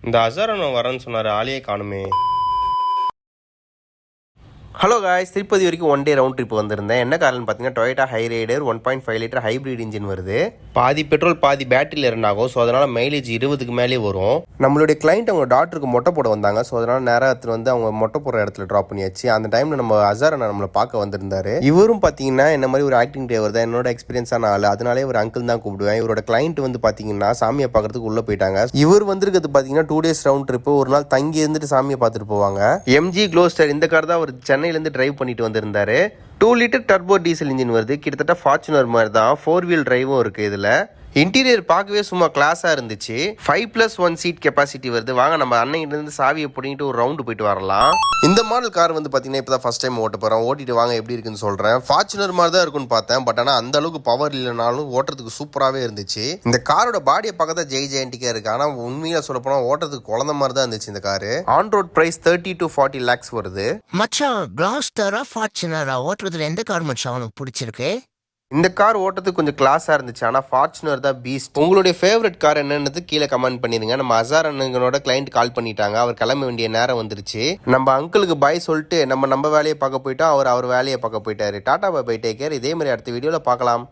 இந்த அசாரன் வரேன்னு சொன்னாரு, ஆளையே காணுமே. ஹலோ காய்ஸ், திருப்பதி வரைக்கும் ஒன் டே ரவுண்ட் ட்ரிப் வந்திருந்தேன். என்ன காரணம் பார்த்தீங்கன்னா, Toyota Hyryder 1.5 litre hybrid engine வருது. பாதி பெட்ரோல் பாதி பேட்டரியில் இருந்தாகும். ஸோ அதனால் மைலேஜ் 20க்கு மேலே வரும். நம்மளுடைய கிளைண்ட் அவங்க டாக்டருக்கு மொட்டை போட வந்தாங்க. ஸோ அதனால் நேரத்தில் வந்து அவங்க மொட்டை போடுற இடத்துல ட்ராப் பண்ணியாச்சு. அந்த டைமில் நம்ம அசாரன் நம்மளை பார்க்க வந்திருந்தாரு. இவரும் பார்த்தீங்கன்னா என்ன மாதிரி ஒரு ஆக்டிங் டிரைவர் தான், என்னோட எக்ஸ்பீரியன்ஸான ஆள். அதனாலே ஒரு அங்கிள் தான் கூப்பிடுவேன். இவரோட கிளைண்ட் வந்து பார்த்தீங்கன்னா சாமியை பார்க்கறதுக்கு உள்ளே போயிட்டாங்க. இவர் வந்திருக்கிறது பார்த்தீங்கன்னா 2 days ரவுண்ட் ட்ரிப். ஒரு நாள் தங்கி இருந்துட்டு சாமியை பார்த்துட்டு போவாங்க. எம்ஜி க்ளோஸ்டர் இந்த கார் தான் ஒரு சென்னையிலேருந்து டிரைவ் பண்ணிட்டு வந்திருந்தாரு. 2 லிட்டர் டர்போ டீசல் இன்ஜின் வருது. கிட்டத்தட்ட ஃபார்ச்சுனர் மாதிரி தான். 4 வீல் டிரைவும் இருக்குது இதில். இன்டீரியர் பார்க்கவே சும்மா கிளாஸாக இருந்துச்சு. 5+1 சீட் கெப்பாசிட்டி வருது. வாங்க நம்ம அன்னையிலேருந்து சாவியை பிடிங்கிட்டு ஒரு ரவுண்டு போயிட்டு வரலாம். இந்த மாடல் கார் வந்து பார்த்தீங்கன்னா இப்போ தான் ஃபஸ்ட் டைம் ஓட்ட போகிறோம். ஓட்டிட்டு வாங்க எப்படி இருக்குன்னு சொல்கிறேன். ஃபார்ச்சுனர் மாதிரி தான் இருக்குன்னு பார்த்தேன். பட் ஆனால் அந்த அளவுக்கு பவர் இல்லைனாலும் ஓட்டுறதுக்கு சூப்பராகவே இருந்துச்சு. இந்த காரோட பாடியை பார்க்க தான் ஜெயண்டிக்காக இருக்குது. ஆனால் உண்மையாக சொல்ல போனால் ஓட்டுறதுக்கு குழந்த மாதிரி தான் இருந்துச்சு இந்த car. On road price 30 to 40 lakhs வருது. மச்சான், கிளாஸ்டரா ஃபார்ச்சுனரா ஓட்டுறதுல எந்த கார் மச்சான் உனக்கு பிடிச்சிருக்கு? இந்த கார் ஓட்டுறதுக்கு கொஞ்சம் கிளாஸாக இருந்துச்சு. ஆனால் ஃபார்ச்சுனர் தான் பீஸ்ட். உங்களுடைய ஃபேவரட் கார் என்னன்னு கீழே கமெண்ட் பண்ணிடுங்க. நம்ம அசார் அண்ணனோட கிளைண்ட் கால் பண்ணிட்டாங்க. அவர் கிளம்ப வேண்டிய நேரம் வந்துருச்சு. நம்ம அங்கிளுக்கு பாய் சொல்லிட்டு நம்ம வேலையை பார்க்க போயிட்டோம். அவர் வேலையை பார்க்க போயிட்டாரு. Tata bye bye, take care. இதே மாதிரி அடுத்த வீடியோவில் பார்க்கலாம்.